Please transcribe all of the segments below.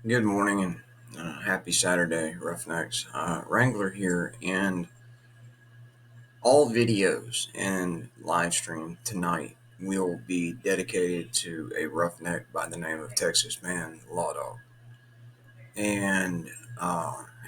Good morning and happy Saturday, Roughnecks. Wrangler here, and all videos and live stream tonight will be dedicated to a roughneck by the name of Texas Man Law Dog, and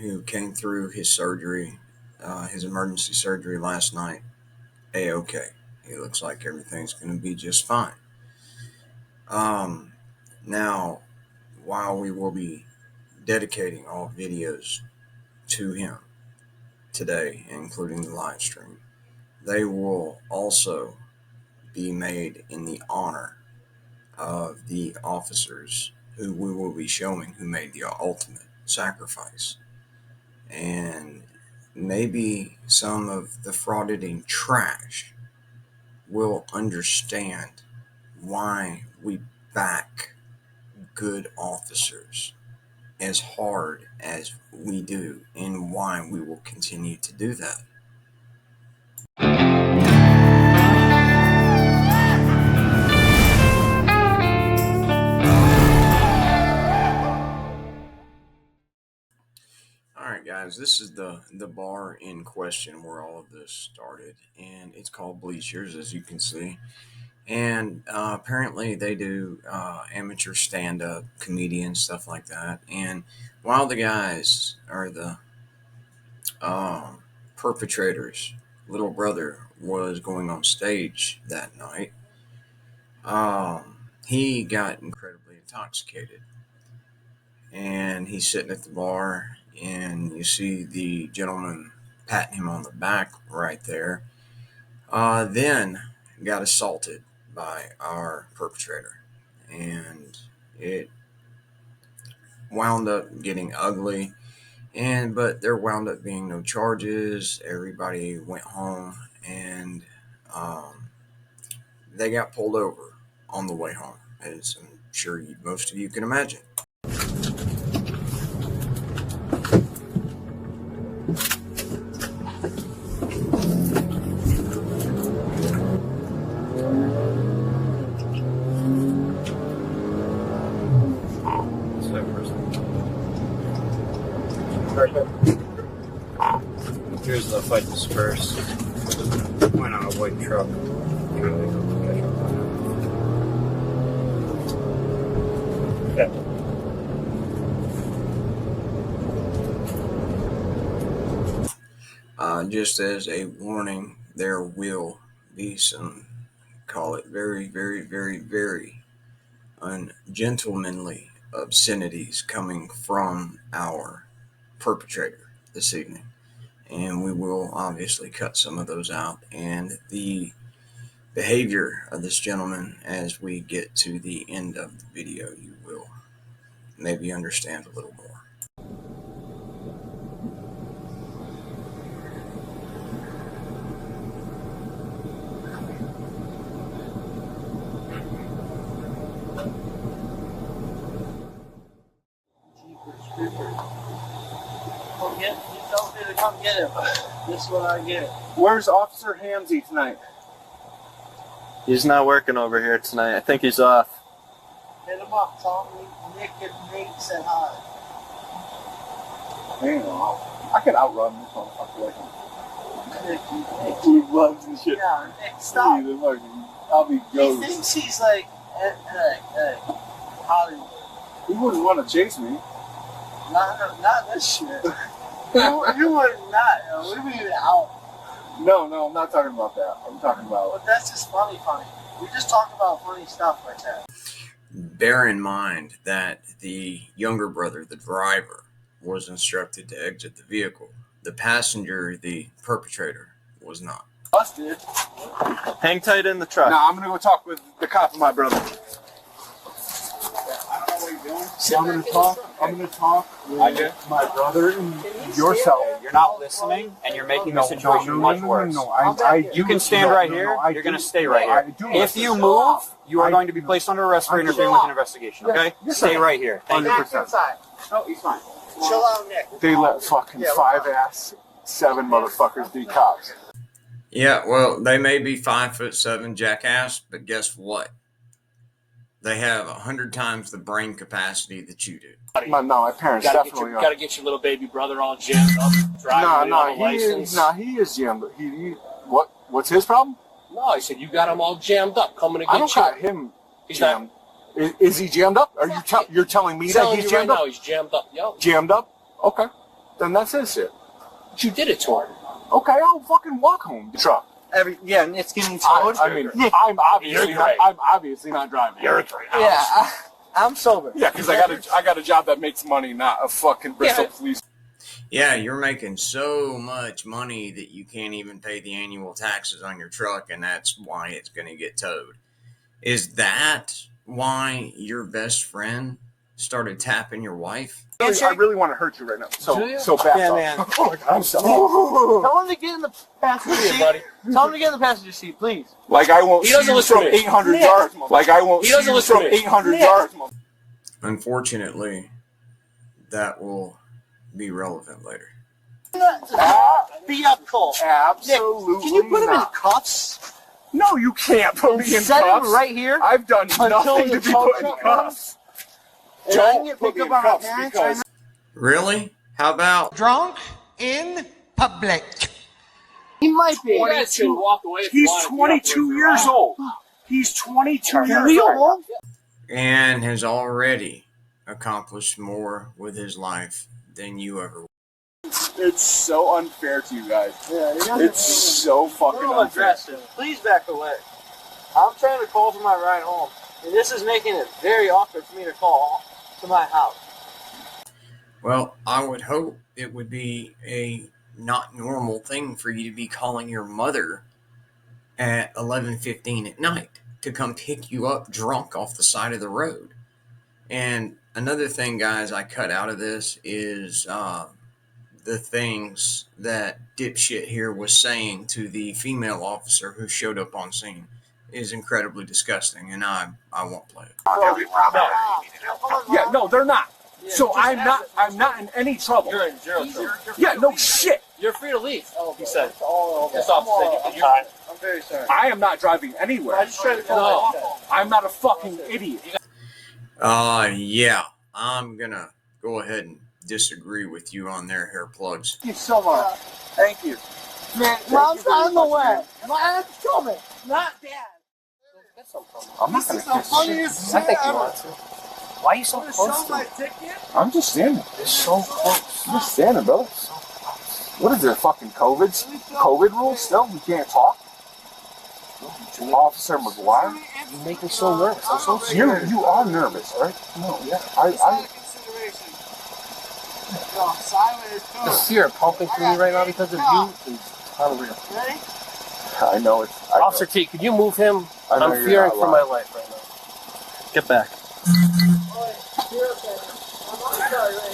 who came through his surgery, his emergency surgery last night, A-OK. It looks like everything's going to be just fine. Now, while we will be dedicating all videos to him today, including the live stream, they will also be made in the honor of the officers who we will be showing who made the ultimate sacrifice. And maybe some of the frauditing trash will understand why we back good officers as hard as we do and why we will continue to do that. All right, guys, this is the bar in question where all of this started, and it's called Bleachers, as you can see. And apparently they do amateur stand-up, comedian, stuff like that. And while the guys are the perpetrators, little brother was going on stage that night, he got incredibly intoxicated. And he's sitting at the bar, and you see the gentleman patting him on the back right there. Then got assaulted by our perpetrator, and it wound up getting ugly. But there wound up being no charges. Everybody went home, and they got pulled over on the way home, as I'm sure most of you can imagine. Here's the fight dispersed. Went on a white truck. Just as a warning, there will be some, call it very, very, very, very ungentlemanly obscenities coming from our perpetrator this evening. And we will obviously cut some of those out. And the behavior of this gentleman, as we get to the end of the video, you will maybe understand a little more. Come get him. This is what I get. Where's Officer Hamsey tonight? He's not working over here tonight. I think he's off. Hit him up. Tell him Nick and Nate said hi. Hang on. I could outrun this motherfucker like Nick. blue bugs and shit. Yeah, Nick, stop. I'll be He ghost. thinks he's like Hollywood. He wouldn't want to chase me. Not this shit. You would not. What do you mean out? No, I'm not talking about that. I'm talking about... But that's just funny. We just talk about funny stuff like that. Bear in mind that the younger brother, the driver, was instructed to exit the vehicle. The passenger, the perpetrator, was not. Busted. Hang tight in the truck. Nah, I'm going to go talk with the cop and my brother. I'm gonna talk with my brother and yourself. You're not listening, and you're making the situation much worse. You can stand right here. You're going to stay right here. If you move, you are going to be placed under arrest for interfering with an investigation, okay? Stay right here. Thank you. No, he's fine. Chill out, Nick. They let fucking 5'7" motherfuckers be cops. Yeah, well, they may be 5'7" jackass, but guess what? They have 100 times the brain capacity that you do. My parents definitely gotta get your little baby brother all jammed up, driving on a license. He is jammed up. What's his problem? No, I said you got him all jammed up, coming to get you. I don't got him jammed. Is he jammed up? You're telling me that he's jammed up? No, he's jammed up. Yo. Jammed up? Okay. Then that's his shit. But you did it to him. Okay, I'll fucking walk home. The truck. It's getting towed. I mean, I'm obviously not driving. You're a great house. Yeah, I'm sober. Yeah, because I got a job that makes money, not a fucking Bristol police. Yeah, you're making so much money that you can't even pay the annual taxes on your truck, and that's why it's going to get towed. Is that why your best friend started tapping your wife? I really want to hurt you right now. So back up. Man. Oh my God, I'm sorry. Tell him to get in the passenger seat, buddy. Tell him to get in the passenger seat, please. Like I won't. He doesn't listen from to me. 800 yards. Like I won't. He doesn't listen from to me. 800 yards. Unfortunately, that will be relevant later. Beat up Cole. Absolutely. Nick, can you put him in not. cuffs? No, you can't put me in Set cuffs. him right here. I've done nothing to be put in cuffs. Don't put me in cuffs because Really? How about Drunk in public. he might be. You guys should walk away. if you He's wanna get up 22 there. years old. He's 22 years We old. home? and has already accomplished more with his life than you ever will. It's so unfair to you guys. Yeah, It's so fucking little unfair. aggressive. Please back away. I'm trying to call for my ride home, and this is making it very awkward for me to call to my house. Well, I would hope it would be a not normal thing for you to be calling your mother at 11:15 at night to come pick you up drunk off the side of the road. And another thing, guys, I cut out of this is the things that dipshit here was saying to the female officer who showed up on scene is incredibly disgusting, and I won't play it. Yeah, no, they're not. So I'm not in any trouble. You're in zero trouble. Yeah, no shit. You're free to leave. He said. Oh, Just off the stage. I'm very sorry. I am not driving anywhere. I just tried to call my dad. I'm not a fucking idiot. Yeah, I'm gonna go ahead and disagree with you on their hair plugs. Thank you so much. Thank you. Man, Mom's on the way. Mom's coming. Not Dad. I'm not gonna kiss shit. I think he wants to. Why are you so close to me? I'm just standing. It's so close. I'm just standing, brother. What is it, fucking COVID rules still? We can't talk? Officer McGuire? You make me so nervous. I'm so scared. You are nervous, right? No, yeah. The fear pumping through me right now because of you is unreal. Ready? I know it's... Officer T, could you move him? I know I'm you're fearing not for my lying. life right now. Get back.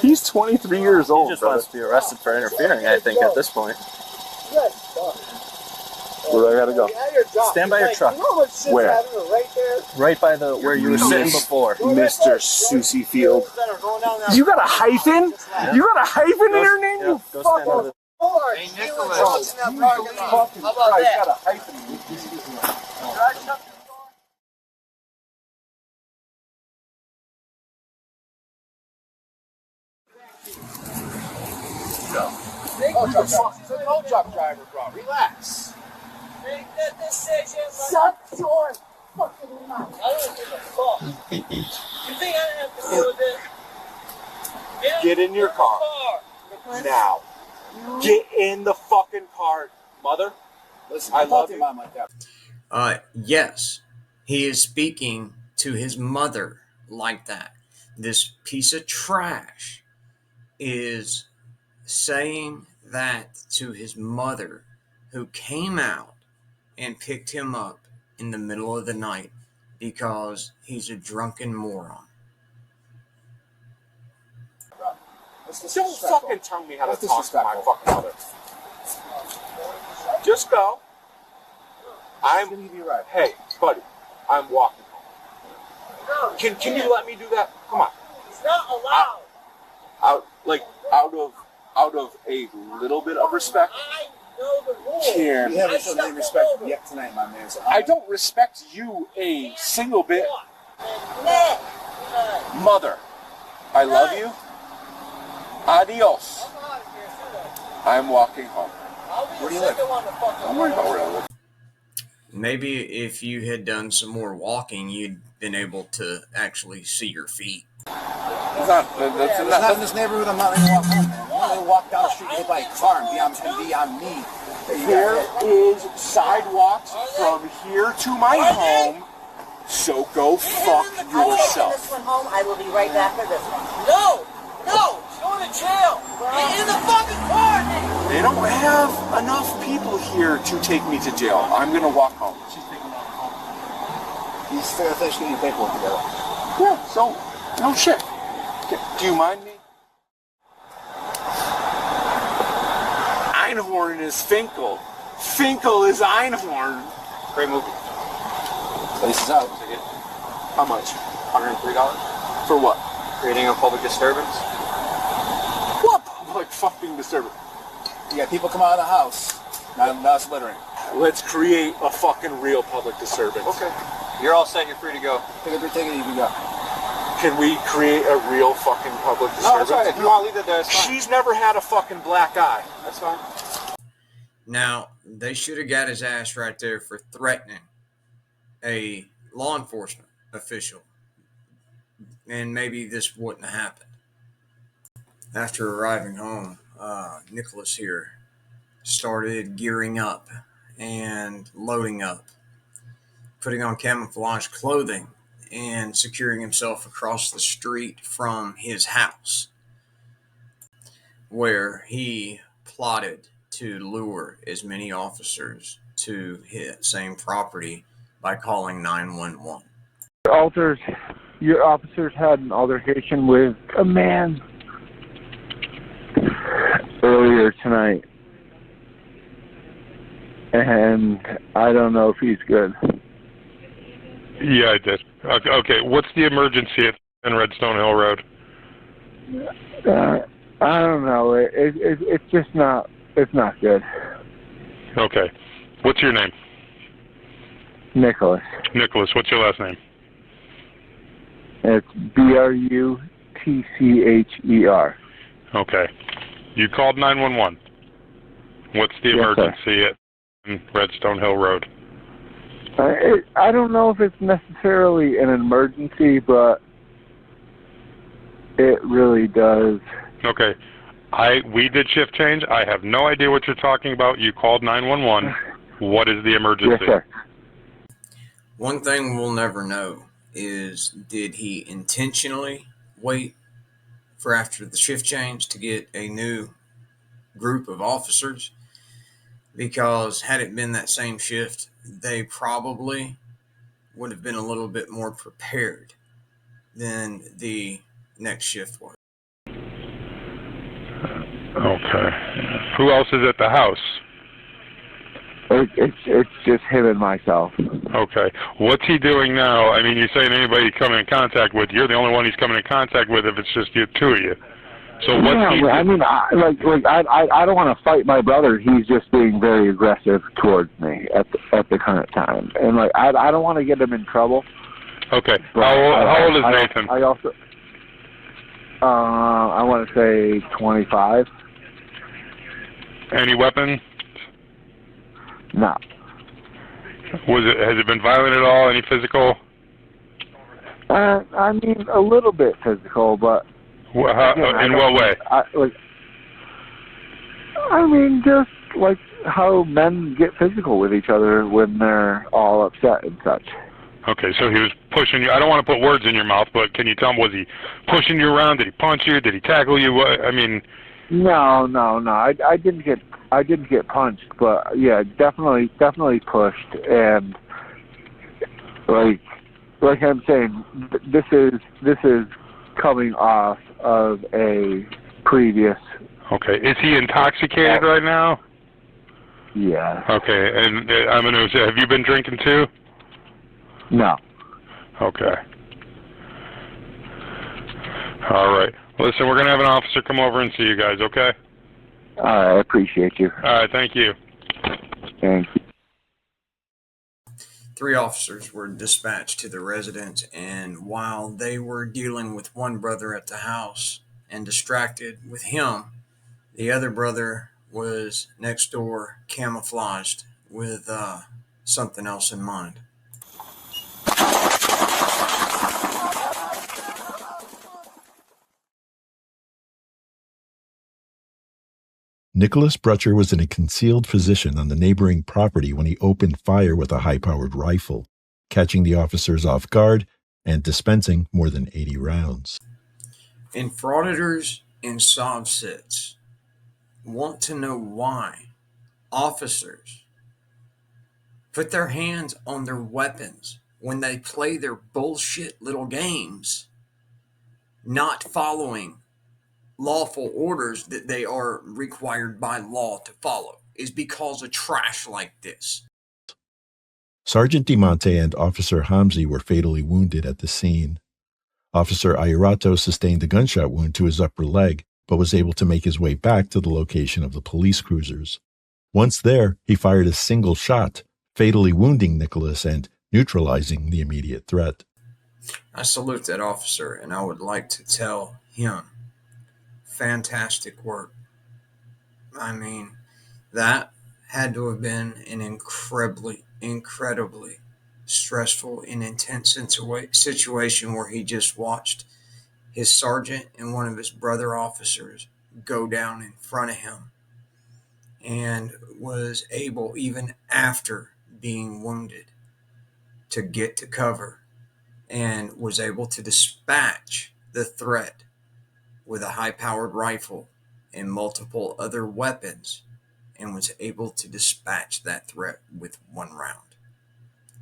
He's 23 years old, He just brother. wants to be arrested for interfering, I think, at this point. Where do I gotta go? Stand by your truck. Where? Right there. Right by the where you were sitting before. Mr. Susie Field. You got a hyphen? You got a hyphen in your name? You Go stand over Hey, Nicholas. How about that? got a hyphen. It's a no truck driver, bro. Relax. Make that decision. Shut your fucking mouth. I don't give a fuck. You think I have to deal with this? Get in your car. Now. Get in the fucking car, mother. Listen, I love you. Mom like that. Yes, he is speaking to his mother like that. This piece of trash is saying that to his mother, who came out and picked him up in the middle of the night because he's a drunken moron. Don't fucking tell me how to talk to my fucking mother. Just go. Hey, buddy, I'm walking home. Can you let me do that? Come on. It's not allowed. Out of a little bit of respect. I know the rules. Karen. You haven't shown any respect yet tonight, my man. So I don't respect you a single bit. Mother, I love you. Adios. I'm walking home. Where do you live? Don't worry about where I live. Maybe if you had done some more walking, you'd been able to actually see your feet. It's not in this neighborhood. I'm not letting you walk home, man. I'm not letting you walk down the street and hit by a car and be on me. There is sidewalks from here to my home, so go fuck yourself. This one home. I will be right back for this one. No, she's going to jail. Get in the fucking car, Nick. They don't have enough people here to take me to jail. I'm gonna walk home. She's taking me home. He's finished getting your paperwork together. Yeah, so, no shit. Do you mind me? Einhorn is Finkel. Finkel is Einhorn. Great movie. Place is out. How much? $103? For what? Creating a public disturbance? What public fucking disturbance? You got people come out of the house. Not us littering. Let's create a fucking real public disturbance. Okay. You're all set. You're free to go. Take a ticket, you can go. Can we create a real fucking public disturbance? No, that's all right. If you want to leave it there, it's fine. She's never had a fucking black eye. That's fine. Now, they should have got his ass right there for threatening a law enforcement official. And maybe this wouldn't have happened. After arriving home, Nicholas here started gearing up and loading up, putting on camouflage clothing, and securing himself across the street from his house, where he plotted to lure as many officers to his same property by calling 911. Your officers had an altercation with a man earlier tonight, and I don't know if he's good. Yeah, I did. Okay, what's the emergency at Redstone Hill Road? I don't know. It's just not. It's not good. Okay, what's your name? Nicholas. Nicholas. What's your last name? It's Brutcher. Okay. You called 911. What's the emergency at Redstone Hill Road? I don't know if it's necessarily an emergency, but it really does. Okay. We did shift change. I have no idea what you're talking about. You called 911. What is the emergency? Yes, sir. One thing we'll never know is, did he intentionally wait for after the shift change to get a new group of officers? Because had it been that same shift, they probably would have been a little bit more prepared than the next shift was. Okay. Who else is at the house? It's just him and myself. Okay. What's he doing now? I mean, you're saying anybody he's coming in contact with, you're the only one he's coming in contact with if it's just you two of you. So what's he doing? I mean, I don't want to fight my brother. He's just being very aggressive towards me at the current time, and I don't want to get him in trouble. Okay. How old is Nathan? I also I want to say 25. Any weapon? No. Has it been violent at all? Any physical? I mean, a little bit physical, but in what way? I mean, just like how men get physical with each other when they're all upset and such. Okay, so he was pushing you. I don't want to put words in your mouth, but can you tell me, was he pushing you around? Did he punch you? Did he tackle you? I mean... No. I didn't get punched, but yeah, definitely pushed, and like I'm saying, this is coming off of a previous. Okay, is he intoxicated right now? Yeah. Okay, and I'm gonna say, have you been drinking too? No. Okay. All right. Listen, we're going to have an officer come over and see you guys, okay? I appreciate you. All right, thank you. Thank you. 3 officers were dispatched to the residence, and while they were dealing with one brother at the house and distracted with him, the other brother was next door, camouflaged with something else in mind. Nicholas Brutcher was in a concealed position on the neighboring property when he opened fire with a high-powered rifle, catching the officers off guard and dispensing more than 80 rounds. And frauditors and SovCits want to know why officers put their hands on their weapons when they play their bullshit little games, not following lawful orders that they are required by law to follow, is because of trash like this. Sergeant DiMonte and Officer Hamzi were fatally wounded at the scene. Officer Ayurato sustained a gunshot wound to his upper leg, but was able to make his way back to the location of the police cruisers. Once there, he fired a single shot, fatally wounding Nicholas and neutralizing the immediate threat. I salute that officer, and I would like to tell him, fantastic work. I mean, that had to have been an incredibly stressful and intense situation where he just watched his sergeant and one of his brother officers go down in front of him and was able, even after being wounded, to get to cover and was able to dispatch the threat with a high-powered rifle and multiple other weapons, and was able to dispatch that threat with 1 round.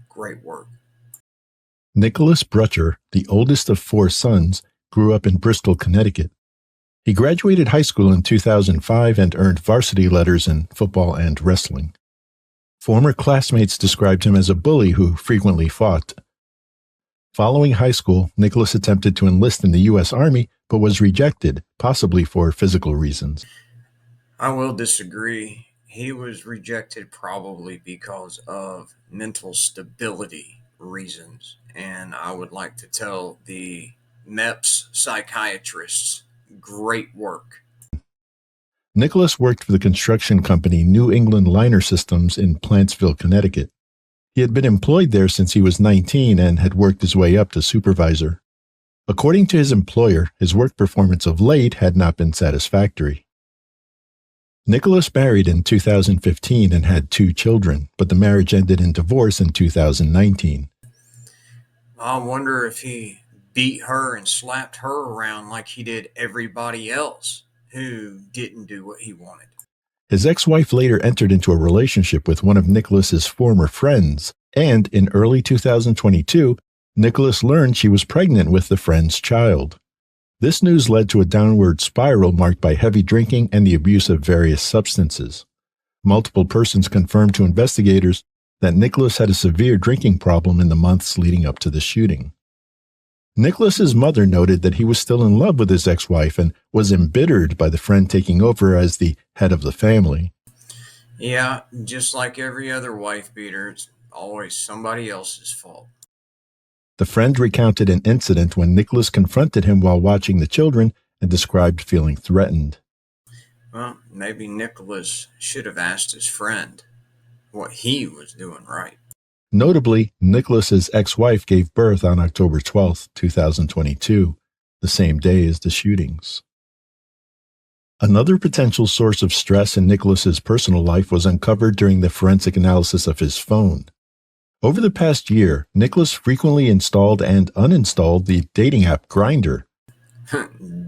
Great work. Nicholas Brutcher, the oldest of 4 sons, grew up in Bristol, Connecticut. He graduated high school in 2005 and earned varsity letters in football and wrestling. Former classmates described him as a bully who frequently fought. Following high school, Nicholas attempted to enlist in the U.S. Army, but was rejected, possibly for physical reasons. I will disagree. He was rejected probably because of mental stability reasons, and I would like to tell the MEPS psychiatrists, great work. Nicholas worked for the construction company New England Liner Systems in Plantsville, Connecticut. He had been employed there since he was 19 and had worked his way up to supervisor. According to his employer, his work performance of late had not been satisfactory. Nicholas married in 2015 and had 2 children, but the marriage ended in divorce in 2019. I wonder if he beat her and slapped her around like he did everybody else who didn't do what he wanted. His ex-wife later entered into a relationship with one of Nicholas's former friends, and in early 2022, Nicholas learned she was pregnant with the friend's child. This news led to a downward spiral marked by heavy drinking and the abuse of various substances. Multiple persons confirmed to investigators that Nicholas had a severe drinking problem in the months leading up to the shooting. Nicholas's mother noted that he was still in love with his ex-wife and was embittered by the friend taking over as the head of the family. Yeah, just like every other wife beater, it's always somebody else's fault. The friend recounted an incident when Nicholas confronted him while watching the children and described feeling threatened. Well, maybe Nicholas should have asked his friend what he was doing right. Notably, Nicholas's ex-wife gave birth on October 12, 2022, the same day as the shootings. Another potential source of stress in Nicholas's personal life was uncovered during the forensic analysis of his phone. Over the past year, Nicholas frequently installed and uninstalled the dating app Grindr.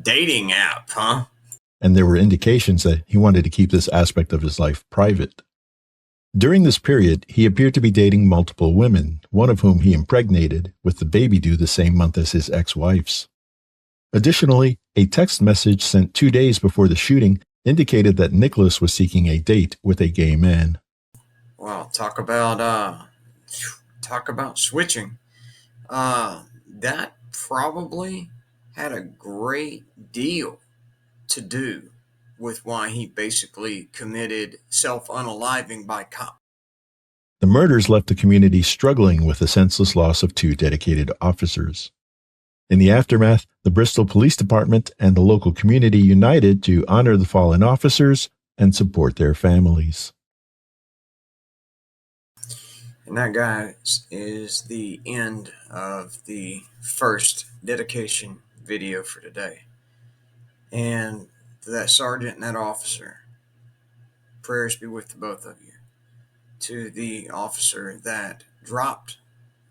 Dating app, huh? And there were indications that he wanted to keep this aspect of his life private. During this period, he appeared to be dating multiple women, one of whom he impregnated, with the baby due the same month as his ex-wife's. Additionally, a text message sent 2 days before the shooting indicated that Nicholas was seeking a date with a gay man. Well, talk about switching. That probably had a great deal to do with why he basically committed self-unaliving by cop. The murders left the community struggling with the senseless loss of 2 dedicated officers. In the aftermath, the Bristol Police Department and the local community united to honor the fallen officers and support their families. And that, guys, is the end of the first dedication video for today. And to that sergeant and that officer, prayers be with the both of you. To the officer that dropped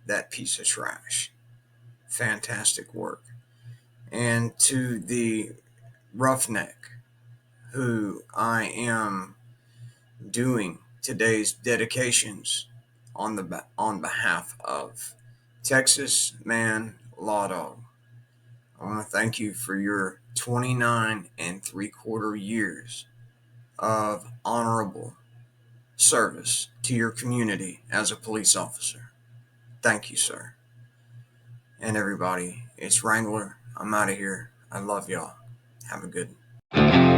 that piece of trash, fantastic work. And to the roughneck who I am doing today's dedications on behalf of, Texas Man Law Dog, I want to thank you for your 29 3/4 years of honorable service to your community as a police officer. Thank you, sir. And everybody, it's Wrangler. I'm out of here. I love y'all. Have a good one.